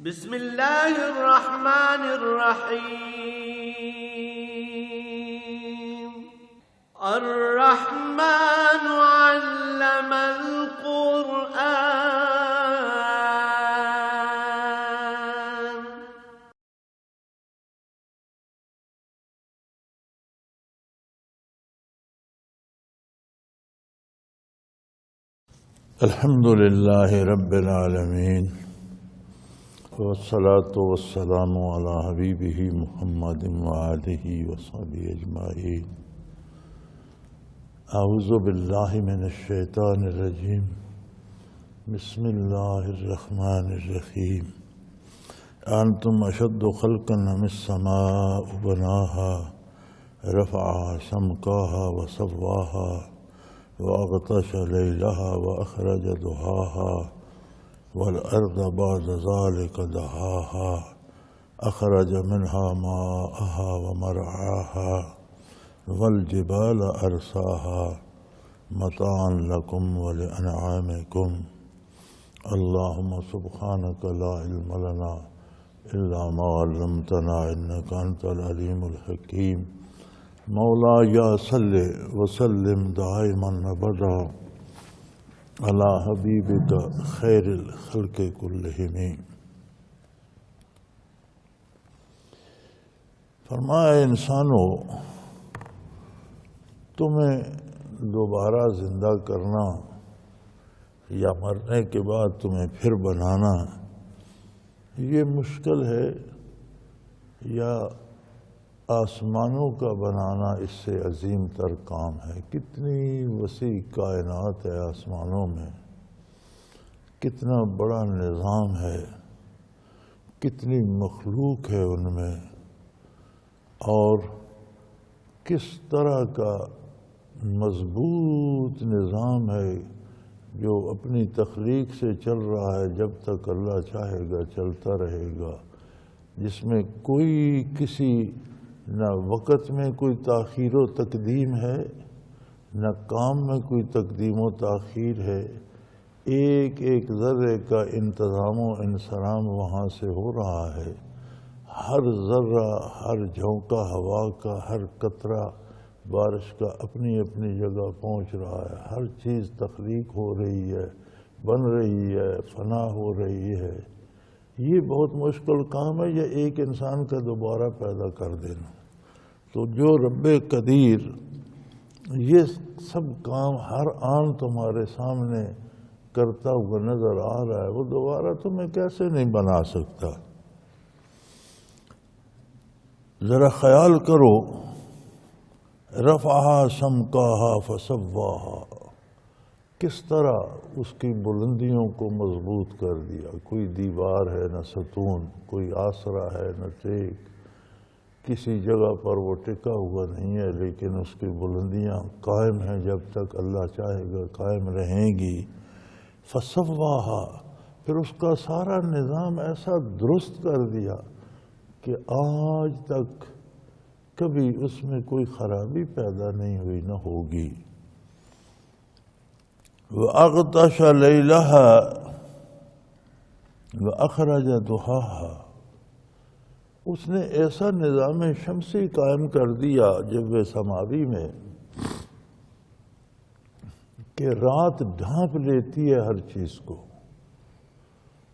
بسم اللہ الرحمن الرحیم الرحمن علم القرآن. الحمد للہ رب العالمین والصلاة والسلام علی حبیبہ محمد وآلہ وصحبہ اجمعین. اعوذ باللہ من الشیطان الرجیم. بسم اللہ الرحمن الرحیم. انتم اشد خلقا ام السماء بناها رفع سمكها وسواها وأغطش ليلها وأخرج ضحاها والأرض بعد ذلك دحاها أخرج منها ماءها ومرعاها والجبال أرساها متاعا لكم ولأنعامكم. اللهم سبحانك لا علم لنا إلا ما علمتنا إنك أنت العليم الحكيم. مولاي صل وسلم دائما ابدا على حبيبك خير الخلق كلهم. فرمایا انسانوں، تمہیں دوبارہ زندہ کرنا یا مرنے کے بعد تمہیں پھر بنانا یہ مشکل ہے، یا آسمانوں کا بنانا اس سے عظیم تر کام ہے. کتنی وسیع کائنات ہے آسمانوں میں، کتنا بڑا نظام ہے، کتنی مخلوق ہے ان میں، اور کس طرح کا مضبوط نظام ہے جو اپنی تخلیق سے چل رہا ہے، جب تک اللہ چاہے گا چلتا رہے گا، جس میں کوئی کسی نہ وقت میں کوئی تاخیر و تقدیم ہے، نہ کام میں کوئی تقدیم و تاخیر ہے. ایک ایک ذرے کا انتظام و انصرام وہاں سے ہو رہا ہے. ہر ذرہ، ہر جھونکا ہوا کا، ہر قطرہ بارش کا اپنی اپنی جگہ پہنچ رہا ہے. ہر چیز تخلیق ہو رہی ہے، بن رہی ہے، فنا ہو رہی ہے. یہ بہت مشکل کام ہے یہ ایک انسان کا دوبارہ پیدا کر دینا. تو جو رب قدیر یہ سب کام ہر آن تمہارے سامنے کرتا ہوا نظر آ رہا ہے، وہ دوبارہ تمہیں کیسے نہیں بنا سکتا؟ ذرا خیال کرو. رفعہا سمکاہا فسواہا، کس طرح اس کی بلندیوں کو مضبوط کر دیا. کوئی دیوار ہے نہ ستون، کوئی آسرا ہے نہ ٹیک، کسی جگہ پر وہ ٹکا ہوا نہیں ہے، لیکن اس کی بلندیاں قائم ہیں، جب تک اللہ چاہے گا قائم رہیں گی. فسواہا، پھر اس کا سارا نظام ایسا درست کر دیا کہ آج تک کبھی اس میں کوئی خرابی پیدا نہیں ہوئی، نہ ہوگی. وَأَغْطَشَ لَيْلَهَا وَأَخْرَجَ ضُحَاهَا، اس نے ایسا نظام شمسی قائم کر دیا جب سماوی میں کہ رات ڈھانپ لیتی ہے ہر چیز کو،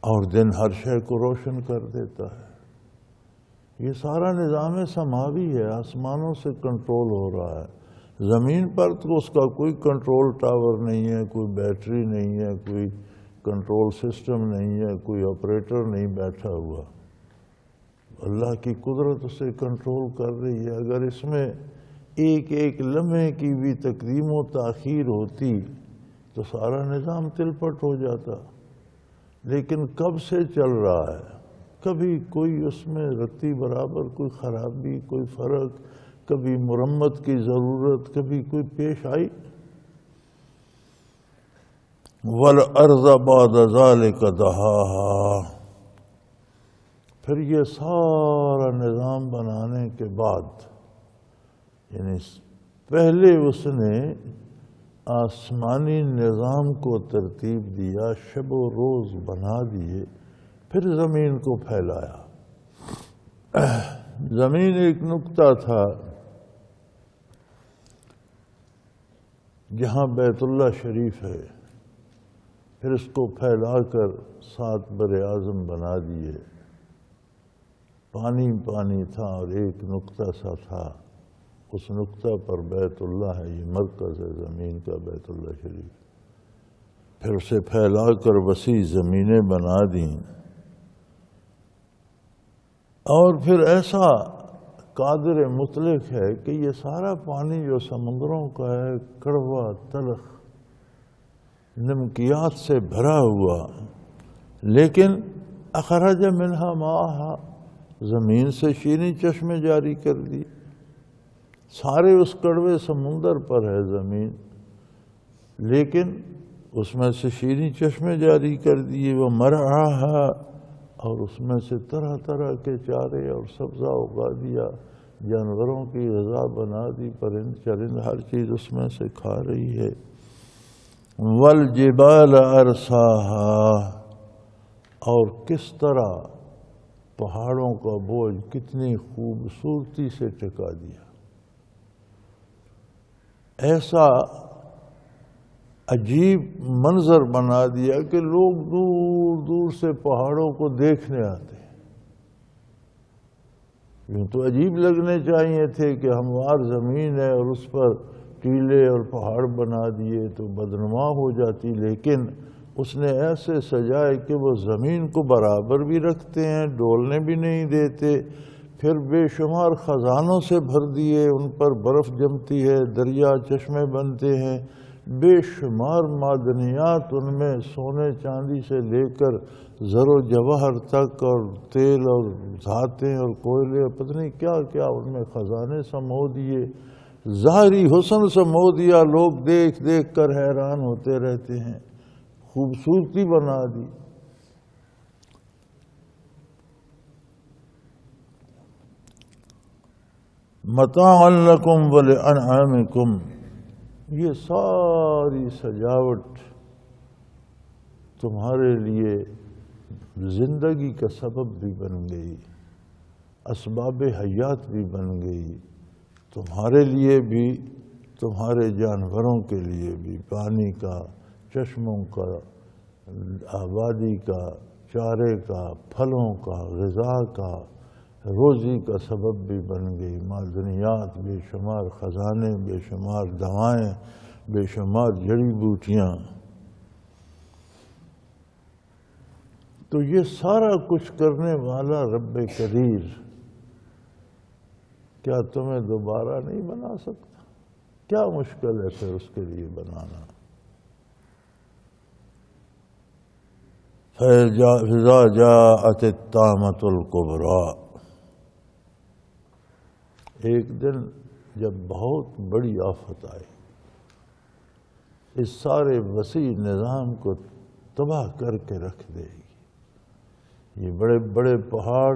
اور دن ہر شے کو روشن کر دیتا ہے. یہ سارا نظام سماوی ہے، آسمانوں سے کنٹرول ہو رہا ہے. زمین پر تو اس کا کوئی کنٹرول ٹاور نہیں ہے، کوئی بیٹری نہیں ہے، کوئی کنٹرول سسٹم نہیں ہے، کوئی آپریٹر نہیں بیٹھا ہوا. اللہ کی قدرت اسے کنٹرول کر رہی ہے. اگر اس میں ایک ایک لمحے کی بھی تقدیم و تاخیر ہوتی تو سارا نظام تلپٹ ہو جاتا. لیکن کب سے چل رہا ہے، کبھی کوئی اس میں رتی برابر کوئی خرابی، کوئی فرق، کبھی مرمت کی ضرورت، کبھی کوئی پیش آئی. وَالْأَرْضَ بَعْدَ ذَلِكَ دَحَاهَا، پھر یہ سارا نظام بنانے کے بعد، یعنی پہلے اس نے آسمانی نظام کو ترتیب دیا، شب و روز بنا دیے، پھر زمین کو پھیلایا۔ زمین ایک نقطہ تھا جہاں بیت اللہ شریف ہے، پھر اس کو پھیلا کر 7 براعظم بنا دیے۔ پانی پانی تھا اور ایک نقطہ سا تھا، اس نقطہ پر بیت اللہ ہے، یہ مرکز ہے زمین کا، بیت اللہ شریف۔ پھر اسے پھیلا کر وسیع زمینیں بنا دیں، اور پھر ایسا قادر مطلق ہے کہ یہ سارا پانی جو سمندروں کا ہے، کڑوا تلخ نمکیات سے بھرا ہوا، لیکن اخرج منہا ماءہا، زمین سے شیریں چشمے جاری کر دی۔ سارے اس کڑوے سمندر پر ہے زمین، لیکن اس میں سے شیریں چشمے جاری کر دیے۔ وہ مرعاہا، اور اس میں سے طرح طرح کے چارے اور سبزہ اگا دیا، جانوروں کی غذا بنا دی، پرند چرند ہر چیز اس میں سے کھا رہی ہے۔ والجبال ارساہا، اور کس طرح پہاڑوں کا بوجھ کتنی خوبصورتی سے ٹکا دیا۔ ایسا عجیب منظر بنا دیا کہ لوگ دور دور سے پہاڑوں کو دیکھنے آتے ہیں۔ یوں تو عجیب لگنے چاہیے تھے کہ ہموار زمین ہے اور اس پر ٹیلے اور پہاڑ بنا دیے تو بدنما ہو جاتی، لیکن اس نے ایسے سجائے کہ وہ زمین کو برابر بھی رکھتے ہیں، ڈولنے بھی نہیں دیتے۔ پھر بے شمار خزانوں سے بھر دیے، ان پر برف جمتی ہے، دریا چشمے بنتے ہیں، بے شمار معدنیات ان میں، سونے چاندی سے لے کر زر و جواہر تک، اور تیل اور دھاتیں اور کوئلے اور پتہ نہیں کیا کیا ان میں خزانے سمو دیے، ظاہری حسن سمو دیا، لوگ دیکھ دیکھ کر حیران ہوتے رہتے ہیں، خوبصورتی بنا دی۔ متاعا لکم ولانعامکم، یہ ساری سجاوٹ تمہارے لیے زندگی کا سبب بھی بن گئی، اسباب حیات بھی بن گئی، تمہارے لیے بھی، تمہارے جانوروں کے لیے بھی، پانی کا، چشموں کا، آبادی کا، چارے کا، پھلوں کا، غذا کا، روزی کا سبب بھی بن گئی، معدنیات، بے شمار خزانے، بے شمار دوائیں، بے شمار جڑی بوٹیاں۔ تو یہ سارا کچھ کرنے والا رب قدیر کیا تمہیں دوبارہ نہیں بنا سکتا؟ کیا مشکل ہے پھر اس کے لیے بنانا؟ فَإِذَا جَاءَتِ الطَّامَّةُ الْكُبْرَىٰ، ایک دن جب بہت بڑی آفت آئے، اس سارے وسیع نظام کو تباہ کر کے رکھ دے گی۔ یہ بڑے بڑے پہاڑ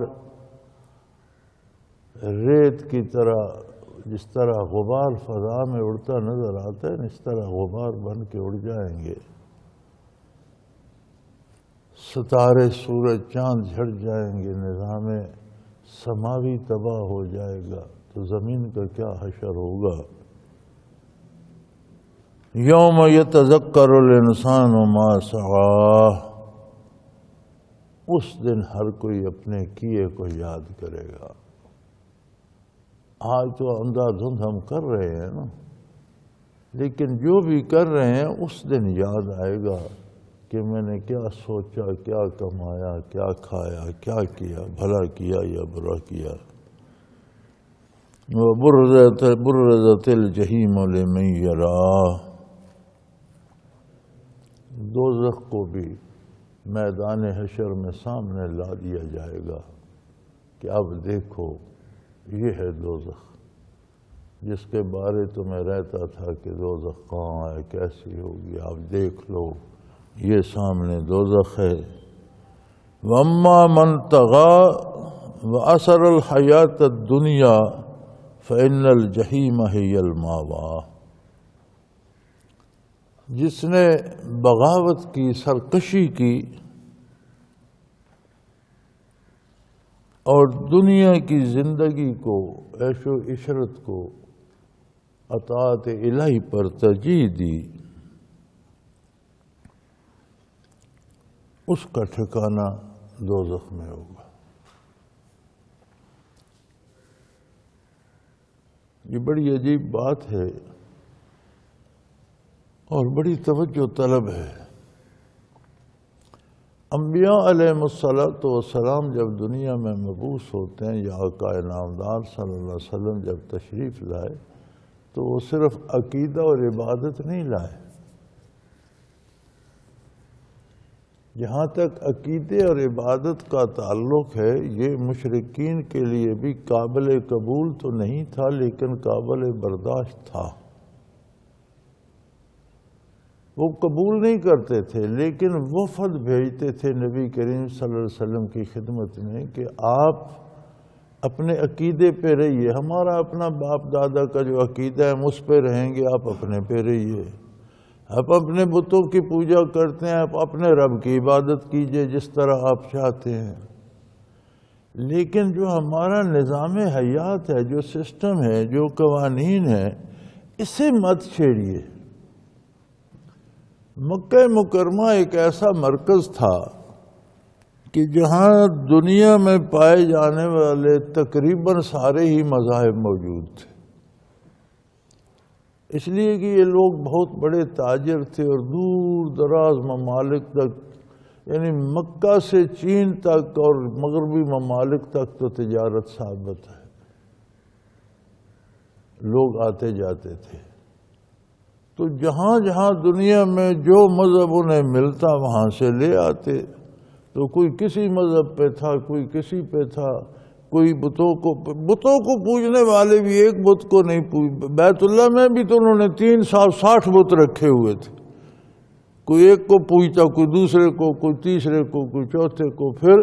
ریت کی طرح، جس طرح غبار فضا میں اڑتا نظر آتا ہے، اس طرح غبار بن کے اڑ جائیں گے، ستارے سورج چاند جھڑ جائیں گے، نظام سماوی تباہ ہو جائے گا، تو زمین کا کیا حشر ہوگا۔ یوم یتذکر الانسان ما سعیٰ، اس دن ہر کوئی اپنے کیے کو یاد کرے گا۔ آج تو اندھا دھند ہم کر رہے ہیں نا، لیکن جو بھی کر رہے ہیں اس دن یاد آئے گا کہ میں نے کیا سوچا، کیا کمایا، کیا کھایا، کیا کیا، بھلا کیا یا برا کیا۔ وَبُرِّزَتِ الْجَحِیمُ لِمَن یَرَاہُ، دوزخ کو بھی میدان حشر میں سامنے لا دیا جائے گا کہ اب دیکھو، یہ ہے دوزخ جس کے بارے تمہیں رہتا تھا کہ دوزخ کہاں ہے، کیسی ہوگی، اب دیکھ لو، یہ سامنے دوزخ ہے۔ وَأَمَّا مَن طَغَىٰ وَأَثَرَ الْحَيَاةَ الدُّنْيَا فَإِنَّ الْجَحِيمَ هِيَ الْمَأْوَىٰ، جس نے بغاوت کی، سرکشی کی، اور دنیا کی زندگی کو، عیش و عشرت کو اطاعت الہی پر ترجیح دی، اس کا ٹھکانہ دوزخ میں ہوگا۔ یہ بڑی عجیب بات ہے اور بڑی توجہ طلب ہے۔ انبیاء علیہ الصلاۃ والسلام جب دنیا میں مبعوث ہوتے ہیں، یا آقا نامدار صلی اللہ علیہ وسلم جب تشریف لائے، تو وہ صرف عقیدہ اور عبادت نہیں لائے۔ جہاں تک عقیدے اور عبادت کا تعلق ہے، یہ مشرکین کے لیے بھی قابل قبول تو نہیں تھا، لیکن قابل برداشت تھا۔ وہ قبول نہیں کرتے تھے، لیکن وفد بھیجتے تھے نبی کریم صلی اللہ علیہ وسلم کی خدمت میں کہ آپ اپنے عقیدے پہ رہیے، ہمارا اپنا باپ دادا کا جو عقیدہ ہے ہم اس پہ رہیں گے، آپ اپنے پہ رہیے۔ آپ اپنے بتوں کی پوجا کرتے ہیں، آپ اپنے رب کی عبادت کیجئے جس طرح آپ چاہتے ہیں، لیکن جو ہمارا نظام حیات ہے، جو سسٹم ہے، جو قوانین ہے، اسے مت چھیڑیے۔ مکہ مکرمہ ایک ایسا مرکز تھا کہ جہاں دنیا میں پائے جانے والے تقریباً سارے ہی مذاہب موجود تھے، اس لیے کہ یہ لوگ بہت بڑے تاجر تھے اور دور دراز ممالک تک، یعنی مکہ سے چین تک اور مغربی ممالک تک تو تجارت ثابت ہے، لوگ آتے جاتے تھے۔ تو جہاں جہاں دنیا میں جو مذہب انہیں ملتا وہاں سے لے آتے، تو کوئی کسی مذہب پہ تھا، کوئی کسی پہ تھا، کوئی بتوں کو پوجنے والے بھی ایک بت کو نہیں بیت اللہ میں بھی تو انہوں نے 360 بت رکھے ہوئے تھے، کوئی ایک کو پوجتا، کوئی دوسرے کو، کوئی تیسرے کو، کوئی چوتھے کو۔ پھر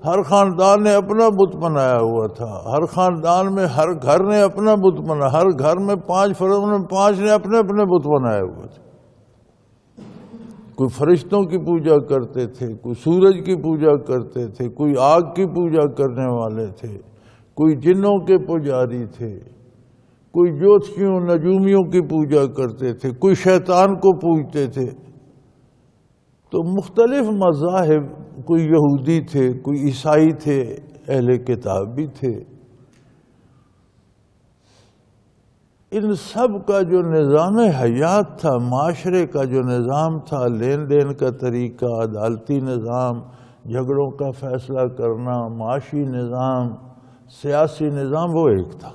ہر خاندان نے اپنا بت بنایا ہوا تھا، ہر خاندان میں ہر گھر نے اپنا بت بنا، ہر گھر میں 5 فرد میں 5 نے اپنے اپنے بت بنائے ہوئے تھے۔ کوئی فرشتوں کی پوجا کرتے تھے، کوئی سورج کی پوجا کرتے تھے، کوئی آگ کی پوجا کرنے والے تھے، کوئی جنوں کے پجاری تھے، کوئی جوتشیوں نجومیوں کی پوجا کرتے تھے، کوئی شیطان کو پوجتے تھے۔ تو مختلف مذاہب، کوئی یہودی تھے، کوئی عیسائی تھے، اہل کتاب بھی تھے۔ ان سب کا جو نظام حیات تھا، معاشرے کا جو نظام تھا، لین دین کا طریقہ، عدالتی نظام، جھگڑوں کا فیصلہ کرنا، معاشی نظام، سیاسی نظام، وہ ایک تھا۔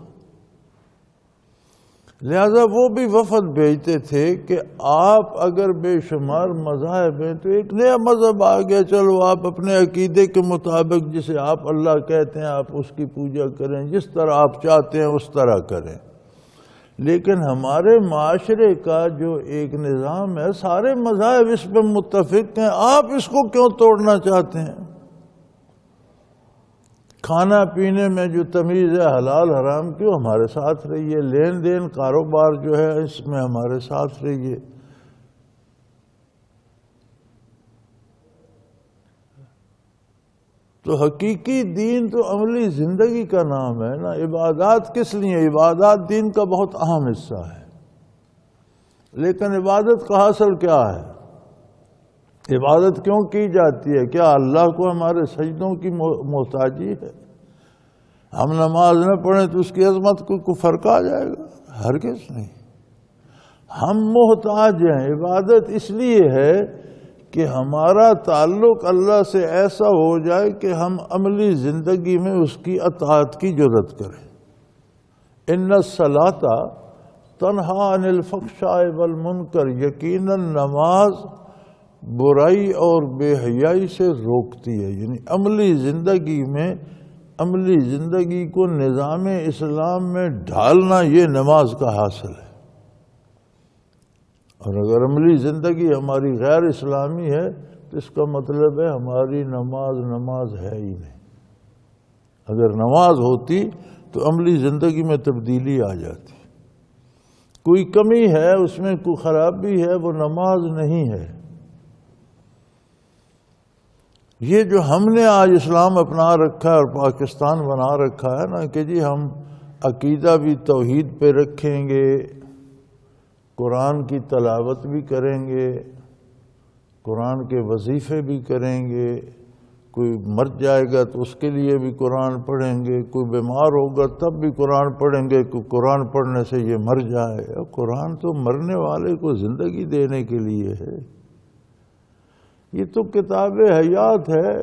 لہذا وہ بھی وفد بھیجتے تھے کہ آپ اگر بے شمار مذاہب ہیں تو ایک نیا مذہب آ گیا، چلو آپ اپنے عقیدے کے مطابق جسے آپ اللہ کہتے ہیں آپ اس کی پوجا کریں، جس طرح آپ چاہتے ہیں اس طرح کریں۔ لیکن ہمارے معاشرے کا جو ایک نظام ہے، سارے مذاہب اس پہ متفق ہیں، آپ اس کو کیوں توڑنا چاہتے ہیں؟ کھانا پینے میں جو تمیز ہے حلال حرام کیوں ہمارے ساتھ رہیے، لین دین کاروبار جو ہے اس میں ہمارے ساتھ رہیے۔ تو حقیقی دین تو عملی زندگی کا نام ہے نا۔ عبادات کس لیے؟ عبادات دین کا بہت اہم حصہ ہے، لیکن عبادت کا حاصل کیا ہے؟ عبادت کیوں کی جاتی ہے؟ کیا اللہ کو ہمارے سجدوں کی محتاجی ہے؟ ہم نماز نہ پڑھیں تو اس کی عظمت کو فرق آ جائے گا؟ ہرگز نہیں۔ ہم محتاج ہیں۔ عبادت اس لیے ہے کہ ہمارا تعلق اللہ سے ایسا ہو جائے کہ ہم عملی زندگی میں اس کی اطاعت کی جرات کریں۔ ان الصلاۃ تنہی عن الفحشاء والمنکر، یقیناً نماز برائی اور بے حیائی سے روکتی ہے۔ یعنی عملی زندگی کو نظام اسلام میں ڈھالنا، یہ نماز کا حاصل ہے۔ اور اگر عملی زندگی ہماری غیر اسلامی ہے تو اس کا مطلب ہے ہماری نماز ہے ہی نہیں۔ اگر نماز ہوتی تو عملی زندگی میں تبدیلی آ جاتی۔ کوئی کمی ہے اس میں، کوئی خرابی ہے، وہ نماز نہیں ہے۔ یہ جو ہم نے آج اسلام اپنا رکھا ہے اور پاکستان بنا رکھا ہے نا کہ جی ہم عقیدہ بھی توحید پہ رکھیں گے، قرآن کی تلاوت بھی کریں گے، قرآن کے وظیفے بھی کریں گے، کوئی مر جائے گا تو اس کے لیے بھی قرآن پڑھیں گے، کوئی بیمار ہوگا تب بھی قرآن پڑھیں گے کہ قرآن پڑھنے سے یہ مر جائے۔ قرآن تو مرنے والے کو زندگی دینے کے لیے ہے، یہ تو کتاب حیات ہے۔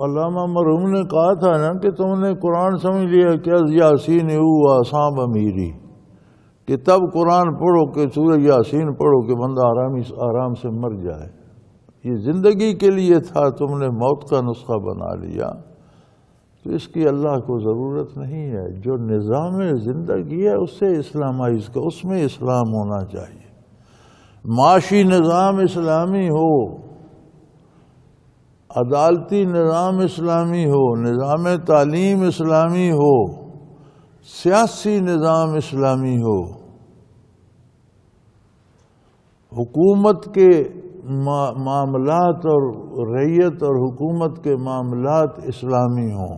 علامہ مرحوم نے کہا تھا نا کہ تم نے قرآن سمجھ لیا کہ یاسین آسام امیری، کہ تب قرآن پڑھو کہ سورہ یاسین پڑھو کہ بندہ آرام سے مر جائے۔ یہ زندگی کے لیے تھا، تم نے موت کا نسخہ بنا لیا، تو اس کی اللہ کو ضرورت نہیں ہے۔ جو نظام زندگی ہے اس سے اسلامائز کا، اس میں اسلام ہونا چاہیے۔ معاشی نظام اسلامی ہو، عدالتی نظام اسلامی ہو، نظام تعلیم اسلامی ہو، سیاسی نظام اسلامی ہو، حکومت کے معاملات اور رعیت اور حکومت کے معاملات اسلامی ہوں۔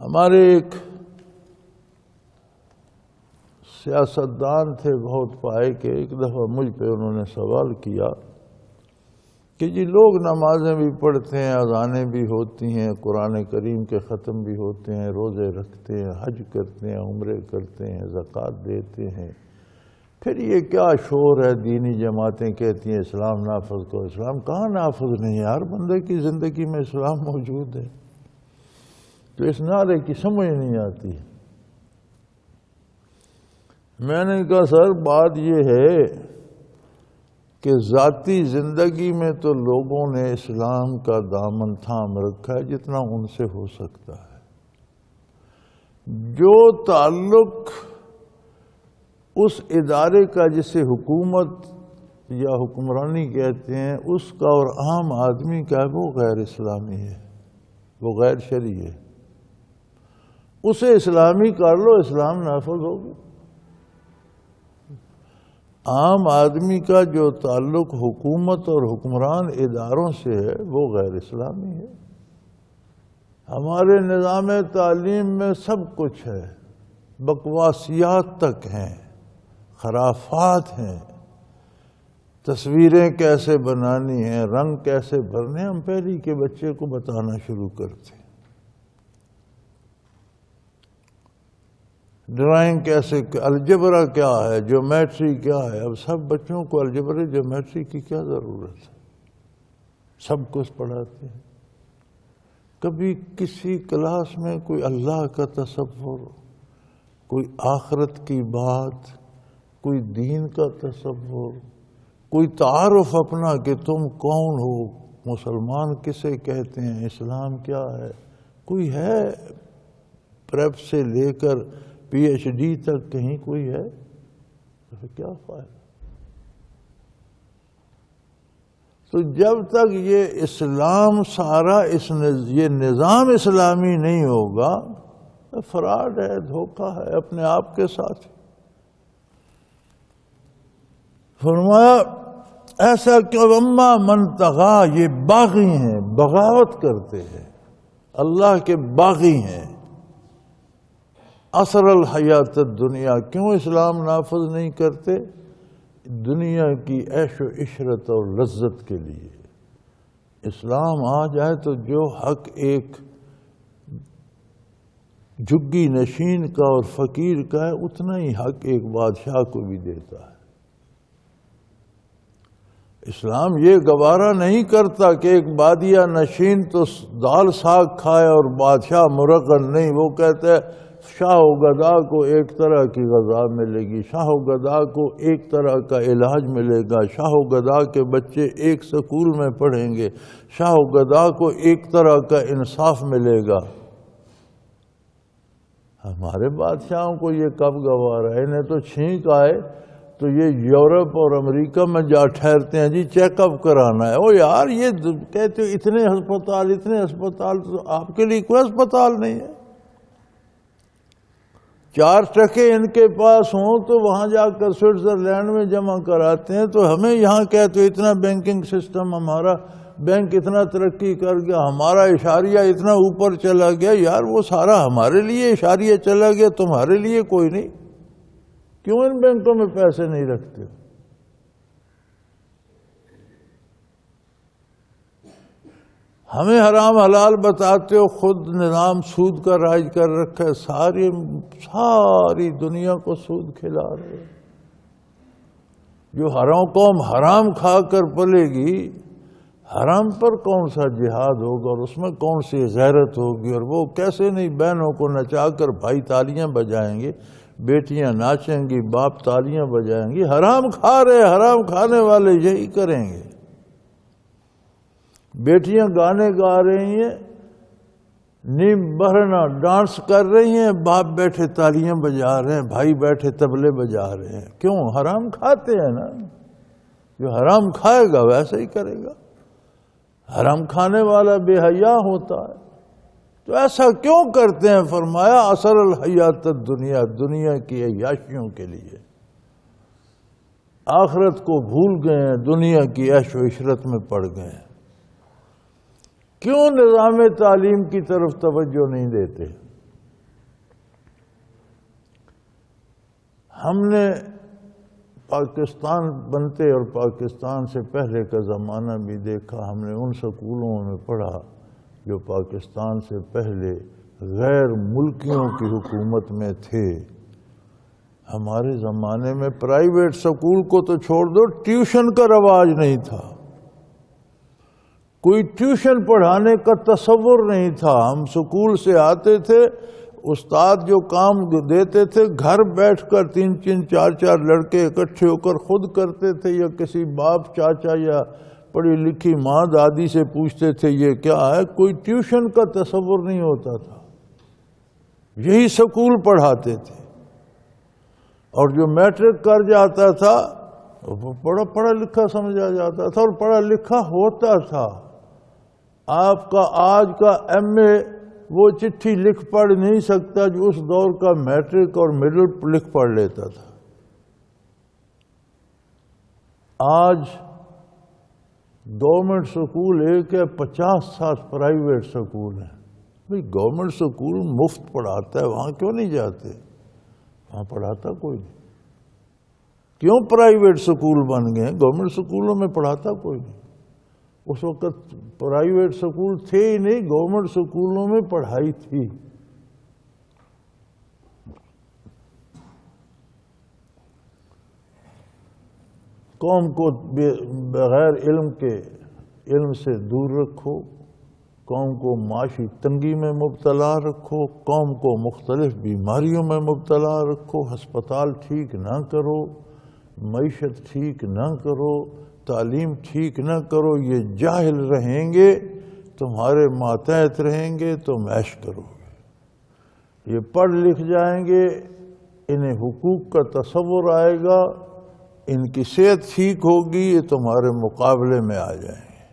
ہمارے ایک سیاستدان تھے بہت پائے کے، ایک دفعہ مجھ پہ انہوں نے سوال کیا کہ جی لوگ نمازیں بھی پڑھتے ہیں، اذانیں بھی ہوتی ہیں، قرآن کریم کے ختم بھی ہوتے ہیں، روزے رکھتے ہیں، حج کرتے ہیں، عمرے کرتے ہیں، زکوٰۃ دیتے ہیں، پھر یہ کیا شور ہے؟ دینی جماعتیں کہتی ہیں اسلام نافذ کرو۔ اسلام کہاں نافذ نہیں ہے؟ ہر بندے کی زندگی میں اسلام موجود ہے، تو اس نعرے کی سمجھ نہیں آتی۔ میں نے کہا سر بات یہ ہے کہ ذاتی زندگی میں تو لوگوں نے اسلام کا دامن تھام رکھا ہے جتنا ان سے ہو سکتا ہے۔ جو تعلق اس ادارے کا جسے حکومت یا حکمرانی کہتے ہیں اس کا اور عام آدمی کا ہے، وہ غیر اسلامی ہے، وہ غیر شرعی ہے۔ اسے اسلامی کر لو، اسلام نافذ ہوگا۔ عام آدمی کا جو تعلق حکومت اور حکمران اداروں سے ہے وہ غیر اسلامی ہے۔ ہمارے نظام تعلیم میں سب کچھ ہے، بکواسیات تک ہیں، خرافات ہیں، تصویریں کیسے بنانی ہیں، رنگ کیسے بھرنے، ہم پہلی کے بچے کو بتانا شروع کرتے ہیں۔ ڈرائنگ کیسے، الجبرا کیا ہے، جیومیٹری کیا ہے، اب سب بچوں کو الجبرا جیومیٹری کی کیا ضرورت ہے، سب کچھ پڑھاتے ہیں۔ کبھی کسی کلاس میں کوئی اللہ کا تصور، کوئی آخرت کی بات، کوئی دین کا تصور، کوئی تعارف اپنا کہ تم کون ہو، مسلمان کسے کہتے ہیں، اسلام کیا ہے، کوئی ہے؟ پریپ سے لے کر پی ایچ ڈی تک کہیں کوئی ہے؟ تو کیا فائدہ؟ تو جب تک یہ اسلام سارا یہ نظام اسلامی نہیں ہوگا، فراڈ ہے، دھوکہ ہے اپنے آپ کے ساتھ۔ فرمایا ایسا کہ اما من طغا، یہ باغی ہیں، بغاوت کرتے ہیں، اللہ کے باغی ہیں۔ اثر الحیات الدنیا، کیوں اسلام نافذ نہیں کرتے؟ دنیا کی عیش و عشرت اور لذت کے لیے۔ اسلام آ جائے تو جو حق ایک جھگی نشین کا اور فقیر کا ہے اتنا ہی حق ایک بادشاہ کو بھی دیتا ہے۔ اسلام یہ گوارا نہیں کرتا کہ ایک بادیہ نشین تو دال ساگ کھائے اور بادشاہ مرغن نہیں، وہ کہتا ہے شاہ و گدا کو ایک طرح کی غذا ملے گی، شاہ و گدا کو ایک طرح کا علاج ملے گا، شاہ و گدا کے بچے ایک سکول میں پڑھیں گے، شاہ و گدا کو ایک طرح کا انصاف ملے گا۔ ہمارے بادشاہوں کو یہ کب گوارا ہے؟ انہیں تو چھینک آئے تو یہ یورپ اور امریکہ میں جا ٹھہرتے ہیں، جی چیک اپ کرانا ہے۔ او یار یہ کہتے ہو اتنے ہسپتال، تو آپ کے لیے کوئی ہسپتال نہیں ہے؟ 4 ٹکے ان کے پاس ہوں تو وہاں جا کر سوئٹزرلینڈ میں جمع کراتے ہیں، تو ہمیں یہاں کہتے اتنا بینکنگ سسٹم ہمارا، بینک اتنا ترقی کر گیا، ہمارا اشاریہ اتنا اوپر چلا گیا۔ یار وہ سارا ہمارے لیے اشاریہ چلا گیا، تمہارے لیے کوئی نہیں، کیوں ان بینکوں میں پیسے نہیں رکھتے؟ ہمیں حرام حلال بتاتے ہو، خود نظام سود کا رائج کر رکھا ہے، ساری دنیا کو سود کھلا رہے۔ جو قوم حرام کھا کر پلے گی، حرام پر کون سا جہاد ہوگا اور اس میں کون سی غیرت ہوگی؟ اور وہ کیسے نہیں بہنوں کو نچا کر بھائی تالیاں بجائیں گے، بیٹیاں ناچیں گی، باپ تالیاں بجائیں گی؟ حرام کھا رہے، حرام کھانے والے یہی کریں گے۔ بیٹیاں گانے گا رہی ہیں، نیم بہرنا ڈانس کر رہی ہیں، باپ بیٹھے تالیاں بجا رہے ہیں، بھائی بیٹھے طبلے بجا رہے ہیں۔ کیوں؟ حرام کھاتے ہیں نا۔ جو حرام کھائے گا ویسا ہی کرے گا۔ حرام کھانے والا بے حیا ہوتا ہے، تو ایسا کیوں کرتے ہیں؟ فرمایا اثر الحیات الدنیا، دنیا کی عیاشیوں کے لیے، آخرت کو بھول گئے ہیں، دنیا کی عیش و عشرت میں پڑ گئے ہیں۔ کیوں نظام تعلیم کی طرف توجہ نہیں دیتے؟ ہم نے پاکستان بنتے اور پاکستان سے پہلے کا زمانہ بھی دیکھا، ہم نے ان سکولوں میں پڑھا جو پاکستان سے پہلے غیر ملکیوں کی حکومت میں تھے۔ ہمارے زمانے میں پرائیویٹ سکول کو تو چھوڑ دو، ٹیوشن کا رواج نہیں تھا، کوئی ٹیوشن پڑھانے کا تصور نہیں تھا۔ ہم سکول سے آتے تھے، استاد جو کام دیتے تھے گھر بیٹھ کر 3 4 لڑکے اکٹھے ہو کر خود کرتے تھے، یا کسی باپ چاچا یا پڑھی لکھی ماں دادی سے پوچھتے تھے یہ کیا ہے۔ کوئی ٹیوشن کا تصور نہیں ہوتا تھا، یہی سکول پڑھاتے تھے۔ اور جو میٹرک کر جاتا تھا وہ پڑھا لکھا سمجھا جاتا تھا، اور پڑھا لکھا ہوتا تھا۔ آپ کا آج کا ایم اے وہ چٹھی لکھ پڑھ نہیں سکتا جو اس دور کا میٹرک اور مڈل لکھ پڑھ لیتا تھا۔ آج گورنمنٹ سکول ایک ہے، 50-60 پرائیویٹ سکول ہیں۔ بھئی گورنمنٹ سکول مفت پڑھاتا ہے، وہاں کیوں نہیں جاتے؟ وہاں پڑھاتا کوئی نہیں۔ کیوں پرائیویٹ سکول بن گئے؟ گورنمنٹ سکولوں میں پڑھاتا کوئی نہیں۔ اس وقت پرائیویٹ سکول تھے ہی نہیں، گورنمنٹ سکولوں میں پڑھائی تھی۔ قوم کو بغیر علم کے علم سے دور رکھو، قوم کو معاشی تنگی میں مبتلا رکھو، قوم کو مختلف بیماریوں میں مبتلا رکھو، ہسپتال ٹھیک نہ کرو، معیشت ٹھیک نہ کرو، تعلیم ٹھیک نہ کرو، یہ جاہل رہیں گے، تمہارے ماتحت رہیں گے، تم عیش کرو گے۔ یہ پڑھ لکھ جائیں گے، انہیں حقوق کا تصور آئے گا، ان کی صحت ٹھیک ہوگی، یہ تمہارے مقابلے میں آ جائیں گے۔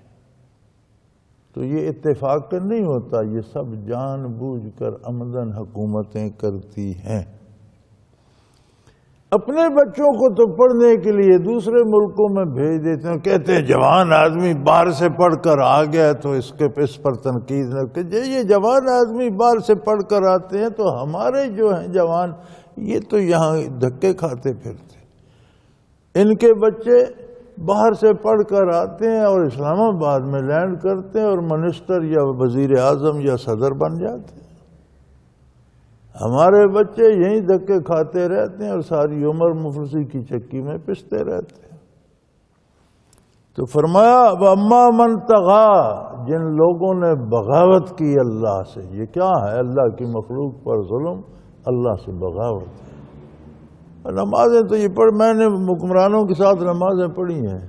تو یہ اتفاق نہیں ہوتا، یہ سب جان بوجھ کر عمدن حکومتیں کرتی ہیں۔ اپنے بچوں کو تو پڑھنے کے لیے دوسرے ملکوں میں بھیج دیتے ہیں، کہتے ہیں جوان آدمی باہر سے پڑھ کر آ گیا تو اس پر تنقید نہ کہ یہ جوان آدمی باہر سے پڑھ کر آتے ہیں تو ہمارے جو ہیں جوان یہ تو یہاں دھکے کھاتے پھرتے۔ ان کے بچے باہر سے پڑھ کر آتے ہیں اور اسلام آباد میں لینڈ کرتے ہیں اور منسٹر یا وزیر اعظم یا صدر بن جاتے ہیں۔ ہمارے بچے یہیں دھکے کھاتے رہتے ہیں اور ساری عمر مفلسی کی چکی میں پستے رہتے ہیں۔ تو فرمایا وَأَمَّا مَنْ طَغَىٰ، جن لوگوں نے بغاوت کی اللہ سے۔ یہ کیا ہے؟ اللہ کی مخلوق پر ظلم، اللہ سے بغاوت ہے۔ نمازیں تو یہ میں نے حکمرانوں کے ساتھ نمازیں پڑھی ہیں،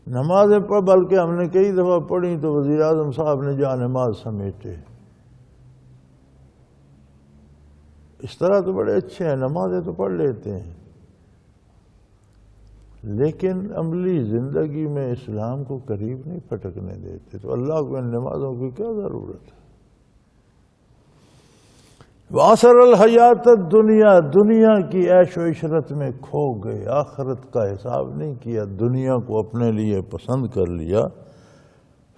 نمازیں پڑھ، بلکہ ہم نے کئی دفعہ پڑھی تو وزیر اعظم صاحب نے جا نماز سمیٹے۔ اس طرح تو بڑے اچھے ہیں، نمازیں تو پڑھ لیتے ہیں، لیکن عملی زندگی میں اسلام کو قریب نہیں پھٹکنے دیتے۔ تو اللہ کو ان نمازوں کی کیا ضرورت ہے؟ وَعَصَرَ الْحَيَاةَ الدُّنْيَا، دنیا کی عیش و عشرت میں کھو گئے، آخرت کا حساب نہیں کیا، دنیا کو اپنے لیے پسند کر لیا۔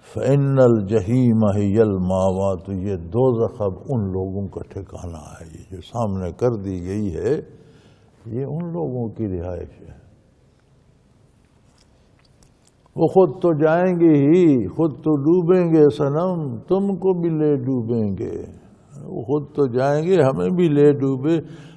فَإِنَّ الْجَحِيمَ هِيَ الْمَأْوَىٰ، تو یہ دوزخ اب ان لوگوں کا ٹھکانہ ہے، یہ جو سامنے کر دی گئی ہے یہ ان لوگوں کی رہائش ہے۔ وہ خود تو جائیں گے ہی، خود تو ڈوبیں گے صنم، تم کو بھی لے ڈوبیں گے۔ وہ خود تو جائیں گے، ہمیں بھی لے ڈوبے،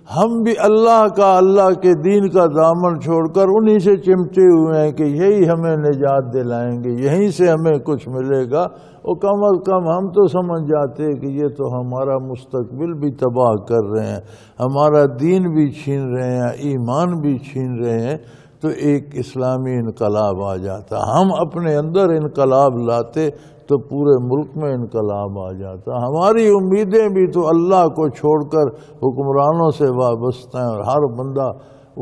ہم بھی اللہ کے دین کا دامن چھوڑ کر انہی سے چمٹے ہوئے ہیں کہ یہی ہمیں نجات دلائیں گے، یہیں سے ہمیں کچھ ملے گا۔ اور کم از کم ہم تو سمجھ جاتے کہ یہ تو ہمارا مستقبل بھی تباہ کر رہے ہیں، ہمارا دین بھی چھین رہے ہیں، ایمان بھی چھین رہے ہیں، تو ایک اسلامی انقلاب آ جاتا، ہم اپنے اندر انقلاب لاتے تو پورے ملک میں انقلاب آ جاتا۔ ہماری امیدیں بھی تو اللہ کو چھوڑ کر حکمرانوں سے وابستہ ہیں، اور ہر بندہ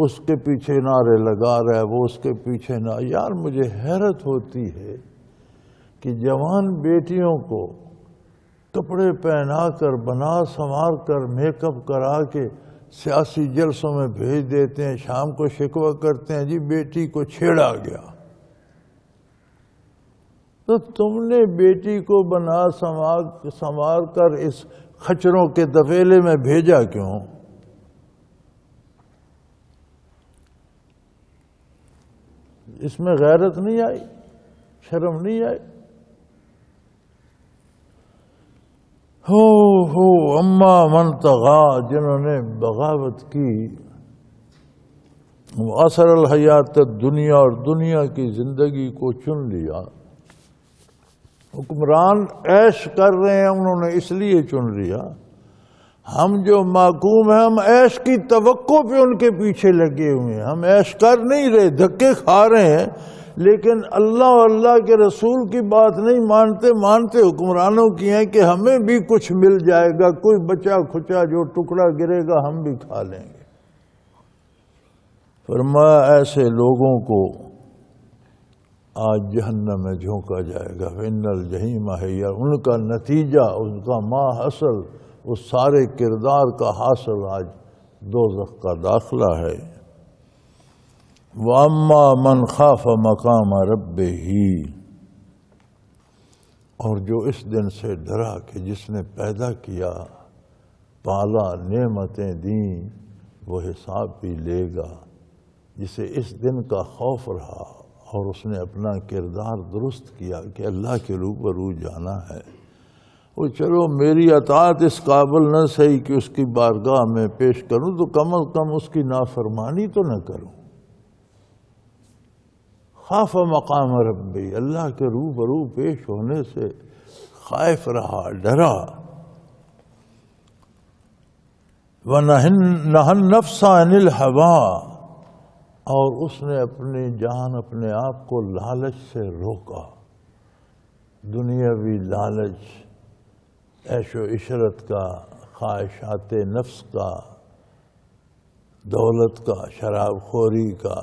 اس کے پیچھے نعرے لگا رہا ہے، وہ اس کے پیچھے نہ۔ یار مجھے حیرت ہوتی ہے کہ جوان بیٹیوں کو کپڑے پہنا کر، بنا سنوار کر، میک اپ کرا کے سیاسی جلسوں میں بھیج دیتے ہیں، شام کو شکوہ کرتے ہیں جی بیٹی کو چھیڑا گیا۔ تو تم نے بیٹی کو بنا سنوار کر اس خچروں کے دفیلے میں بھیجا کیوں؟ اس میں غیرت نہیں آئی، شرم نہیں آئی؟ ہو اما من طغا، جنہوں نے بغاوت کی، وَعَصَرَ الْحَيَاةَ الدُّنْيَا، اور دنیا کی زندگی کو چن لیا۔ حکمران عیش کر رہے ہیں، انہوں نے اس لیے چن لیا۔ ہم جو محکوم ہیں، ہم عیش کی توقع پہ ان کے پیچھے لگے ہوئے ہیں، ہم عیش کر نہیں رہے، دھکے کھا رہے ہیں، لیکن اللہ اور اللہ کے رسول کی بات نہیں مانتے حکمرانوں کی ہیں کہ ہمیں بھی کچھ مل جائے گا، کوئی بچا کھچا جو ٹکڑا گرے گا ہم بھی کھا لیں گے۔ فرمایا ایسے لوگوں کو آج جہنم میں جھونکا جائے گا۔ فإن الجحیم ہی، ان کا نتیجہ، ان کا ما حاصل، اس سارے کردار کا حاصل آج دوزخ کا داخلہ ہے۔ وَأَمَّا مَنْ خَافَ مَقَامَ رَبِّهِ، اور جو اس دن سے ڈرا کہ جس نے پیدا کیا، پالا، نعمتیں دیں، وہ حساب بھی لے گا۔ جسے اس دن کا خوف رہا اور اس نے اپنا کردار درست کیا کہ اللہ کے روبرو جانا ہے، وہ چلو میری اطاعت اس قابل نہ صحیح کہ اس کی بارگاہ میں پیش کروں، تو کم از کم اس کی نافرمانی تو نہ کروں۔ خاف مقام ربی، اللہ کے روبرو پیش ہونے سے خائف رہا، ڈرا۔ وَنَهَى النَّفْسَ عَنِ الْهَوَىٰ، اور اس نے اپنی جان، اپنے آپ کو لالچ سے روکا، دنیاوی لالچ، عیش و عشرت کا، خواہشات نفس کا، دولت کا، شراب خوری کا،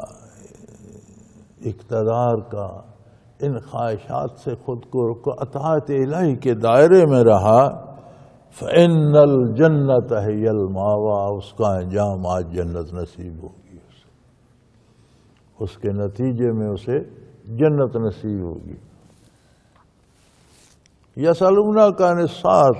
اقتدار کا، ان خواہشات سے خود کو روکا، اطاعت الہی کے دائرے میں رہا۔ فَإِنَّ الْجَنَّةَ هِيَ الْمَأْوَىٰ، اس کا انجام آج جنت نصیب ہوگی، اس کے نتیجے میں اسے جنت نصیب ہوگی۔ یسألونک عن الساعۃ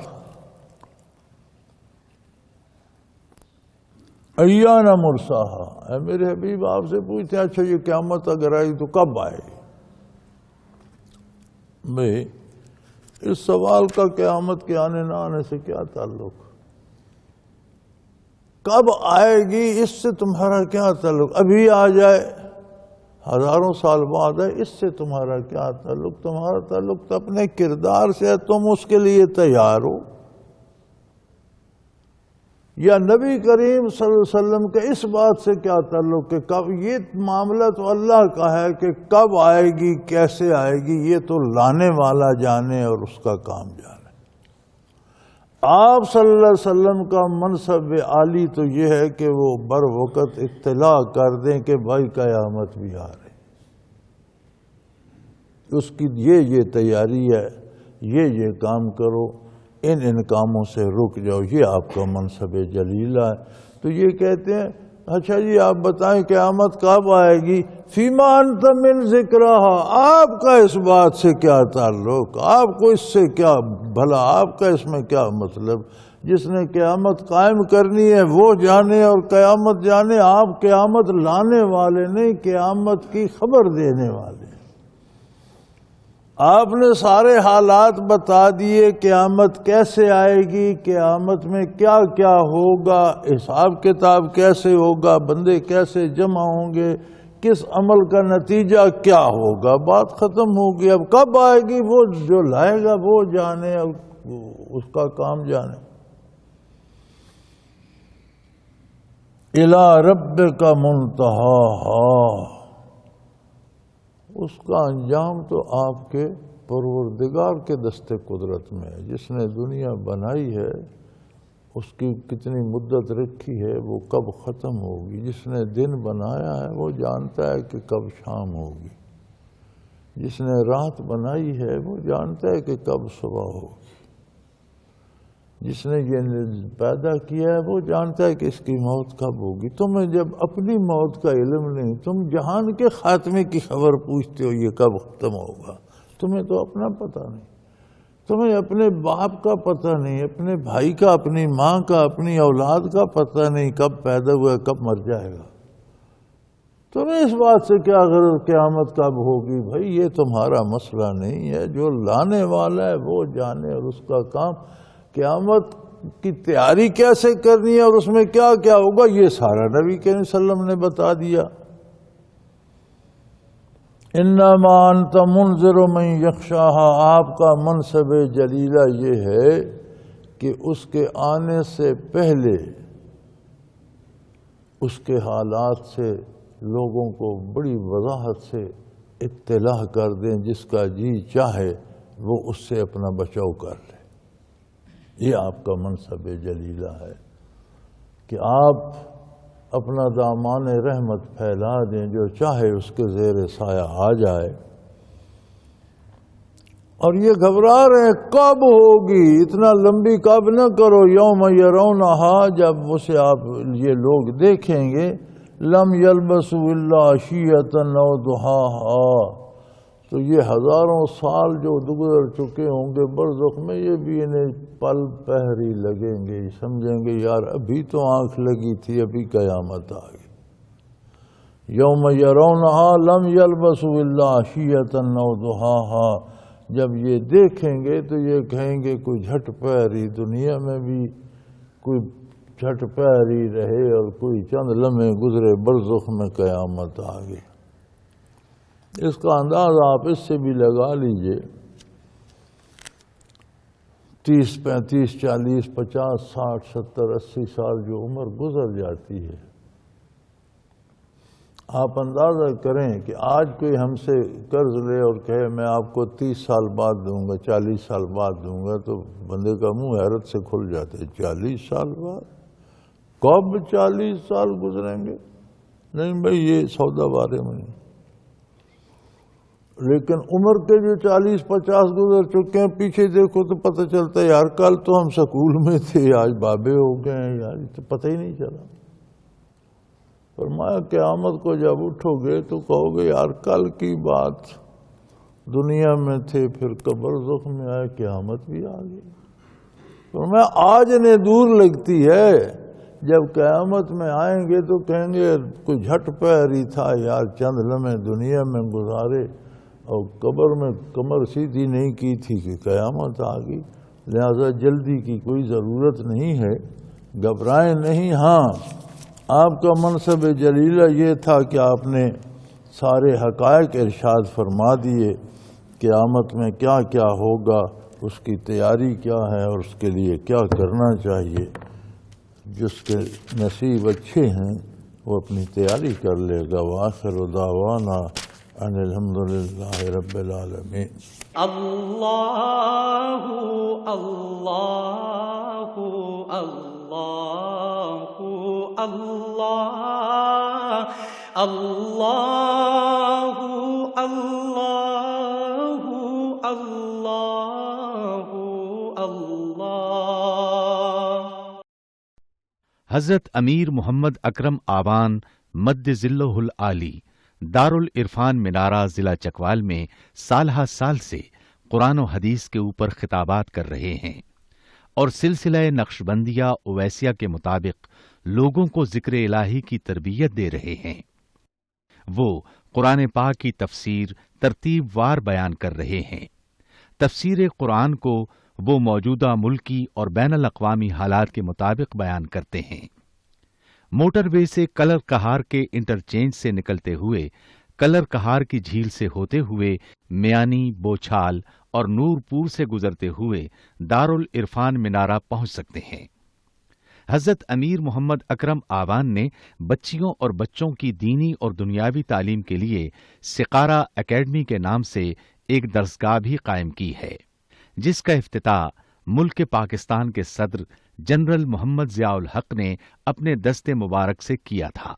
ایان مرساہا، اے میرے حبیب آپ سے پوچھتے ہیں اچھا یہ قیامت اگر آئی تو کب آئے؟ بھئی اس سوال کا قیامت کے آنے نہ آنے سے کیا تعلق؟ کب آئے گی اس سے تمہارا کیا تعلق؟ ابھی آ جائے، ہزاروں سال بعد ہے، اس سے تمہارا کیا تعلق؟ تمہارا تعلق تو اپنے کردار سے ہے، تم اس کے لیے تیار ہو۔ یا نبی کریم صلی اللہ علیہ وسلم کے اس بات سے کیا تعلق کہ کب؟ یہ معاملہ تو اللہ کا ہے کہ کب آئے گی، کیسے آئے گی، یہ تو لانے والا جانے اور اس کا کام جانے۔ آپ صلی اللہ علیہ وسلم کا منصب عالی تو یہ ہے کہ وہ بر وقت اطلاع کر دیں کہ بھائی قیامت بھی آ رہی، اس کی یہ تیاری ہے، یہ کام کرو۔ ان کاموں سے رک جاؤ، یہ آپ کا منصب جلیلہ ہے۔ تو یہ کہتے ہیں اچھا جی آپ بتائیں قیامت کب آئے گی؟ فیما انت من ذکرہا، آپ کا اس بات سے کیا تعلق، آپ کو اس سے کیا بھلا، آپ کا اس میں کیا مطلب؟ جس نے قیامت قائم کرنی ہے وہ جانے اور قیامت جانے، آپ قیامت لانے والے نہیں، قیامت کی خبر دینے والے۔ آپ نے سارے حالات بتا دیے، قیامت کیسے آئے گی، قیامت میں کیا کیا ہوگا، حساب کتاب کیسے ہوگا، بندے کیسے جمع ہوں گے، کس عمل کا نتیجہ کیا ہوگا، بات ختم ہوگی۔ اب کب آئے گی وہ جو لائے گا وہ جانے، اس کا کام جانے۔ اِلیٰ رَبِّکَ مُنتَہاہا، اس کا انجام تو آپ کے پروردگار کے دست قدرت میں ہے۔ جس نے دنیا بنائی ہے اس کی کتنی مدت رکھی ہے، وہ کب ختم ہوگی۔ جس نے دن بنایا ہے وہ جانتا ہے کہ کب شام ہوگی، جس نے رات بنائی ہے وہ جانتا ہے کہ کب صبح ہوگی، جس نے یہ پیدا کیا ہے وہ جانتا ہے کہ اس کی موت کب ہوگی۔ تمہیں جب اپنی موت کا علم نہیں، تم جہان کے خاتمے کی خبر پوچھتے ہو یہ کب ختم ہوگا، تمہیں تو اپنا پتہ نہیں، تمہیں اپنے باپ کا پتہ نہیں، اپنے بھائی کا، اپنی ماں کا، اپنی اولاد کا پتہ نہیں کب پیدا ہوا کب مر جائے گا۔ تمہیں اس بات سے کیا غرض قیامت کب ہوگی؟ بھائی یہ تمہارا مسئلہ نہیں ہے، جو لانے والا ہے وہ جانے، اور اس کا کام قیامت کی تیاری کیسے کرنی ہے اور اس میں کیا کیا ہوگا یہ سارا نبی کریم صلی اللہ علیہ وسلم نے بتا دیا۔ انما انت منذر من یخشاہا، آپ کا منصب جلیلہ یہ ہے کہ اس کے آنے سے پہلے اس کے حالات سے لوگوں کو بڑی وضاحت سے اطلاع کر دیں، جس کا جی چاہے وہ اس سے اپنا بچاؤ کر لے۔ یہ آپ کا منصب جلیلہ ہے کہ آپ اپنا دامان رحمت پھیلا دیں، جو چاہے اس کے زیر سایہ آ جائے۔ اور یہ گھبرا رہے ہیں کب ہوگی، اتنا لمبی کب نہ کرو، یوم یرونہا، جب اسے آپ یہ لوگ دیکھیں گے، لم یلبسوا الا عشیۃ او ضحاہا، تو یہ ہزاروں سال جو گزر چکے ہوں گے برزخ میں، یہ بھی انہیں پل پہری لگیں گے، سمجھیں گے یار ابھی تو آنکھ لگی تھی، ابھی قیامت آ گئی۔ یوم یرونہا لم یلبسوا الا عشیۃ او ضحاہا، جب یہ دیکھیں گے تو یہ کہیں گے کوئی جھٹ پہری دنیا میں بھی کوئی جھٹ پہری رہے اور کوئی چند لمحے گزرے برزخ میں قیامت آ گئی۔ اس کا انداز آپ اس سے بھی لگا لیجئے، 30 35 40 50 60 70 80 سال جو عمر گزر جاتی ہے، آپ اندازہ کریں کہ آج کوئی ہم سے قرض لے اور کہے میں آپ کو 30 سال بعد دوں گا، 40 سال بعد دوں گا، تو بندے کا منہ حیرت سے کھل جاتا ہے۔ 40 سال بعد؟ کب 40 سال گزریں گے؟ نہیں بھائی یہ سودا بارے میں نہیں۔ لیکن عمر کے جو 40 50 گزر چکے ہیں، پیچھے دیکھو تو پتہ چلتا ہے یار کل تو ہم سکول میں تھے، آج بابے ہو گئے ہیں، یار تو پتہ ہی نہیں چلا۔ فرمایا قیامت کو جب اٹھو گے تو کہو گے یار کل کی بات، دنیا میں تھے پھر برزخ میں آئے، قیامت بھی آ گئی۔ فرمایا آج انہیں دور لگتی ہے، جب قیامت میں آئیں گے تو کہیں گے کوئی جھٹ پہری تھا یار، چند لمحے دنیا میں گزارے اور قبر میں کمر سیدھی نہیں کی تھی کہ قیامت آ گئی۔ لہذا جلدی کی کوئی ضرورت نہیں ہے، گھبرائیں نہیں۔ ہاں آپ کا منصب جلیلہ یہ تھا کہ آپ نے سارے حقائق ارشاد فرما دیے، قیامت میں کیا کیا ہوگا، اس کی تیاری کیا ہے اور اس کے لیے کیا کرنا چاہیے۔ جس کے نصیب اچھے ہیں وہ اپنی تیاری کر لے گا۔ وآخر دعوانا ان الحمدللہ رب العالمین۔ اللہ اللہ اللہ اللہ اللہ اللہ اللہ اللہ حضرت امیر محمد اکرم آوان مد ظلہ العالی دارالعرفان منارہ ضلع چکوال میں سالہ سال سے قرآن و حدیث کے اوپر خطابات کر رہے ہیں اور سلسلہ نقشبندیہ اویسیہ کے مطابق لوگوں کو ذکر الہی کی تربیت دے رہے ہیں۔ وہ قرآن پاک کی تفسیر ترتیب وار بیان کر رہے ہیں۔ تفسیر قرآن کو وہ موجودہ ملکی اور بین الاقوامی حالات کے مطابق بیان کرتے ہیں۔ موٹر وے سے کلر کہار کے انٹرچینج سے نکلتے ہوئے کلر کہار کی جھیل سے ہوتے ہوئے میانی، بوچھال اور نور پور سے گزرتے ہوئے دارالعرفان منارہ پہنچ سکتے ہیں۔ حضرت امیر محمد اکرم آوان نے بچیوں اور بچوں کی دینی اور دنیاوی تعلیم کے لیے سقارہ اکیڈمی کے نام سے ایک درسگاہ بھی قائم کی ہے، جس کا افتتاح ملک پاکستان کے صدر جنرل محمد ضیاء الحق نے اپنے دست مبارک سے کیا تھا۔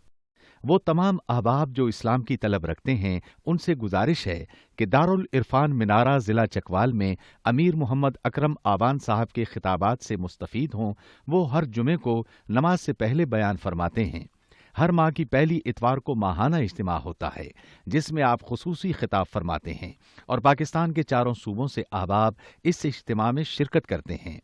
وہ تمام احباب جو اسلام کی طلب رکھتے ہیں ان سے گزارش ہے کہ دارالعرفان منارہ ضلع چکوال میں امیر محمد اکرم آوان صاحب کے خطابات سے مستفید ہوں۔ وہ ہر جمعے کو نماز سے پہلے بیان فرماتے ہیں۔ ہر ماہ کی پہلی اتوار کو ماہانہ اجتماع ہوتا ہے جس میں آپ خصوصی خطاب فرماتے ہیں اور پاکستان کے چاروں صوبوں سے احباب اس اجتماع میں شرکت کرتے ہیں۔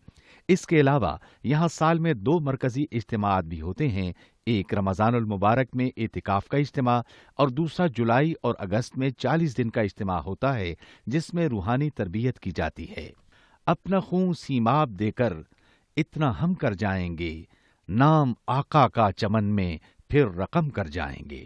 اس کے علاوہ یہاں سال میں 2 مرکزی اجتماعات بھی ہوتے ہیں، ایک رمضان المبارک میں اعتکاف کا اجتماع اور دوسرا جولائی اور اگست میں 40 دن کا اجتماع ہوتا ہے جس میں روحانی تربیت کی جاتی ہے۔ اپنا خون سیماب دے کر اتنا ہم کر جائیں گے، نام آقا کا چمن میں پھر رقم کر جائیں گے۔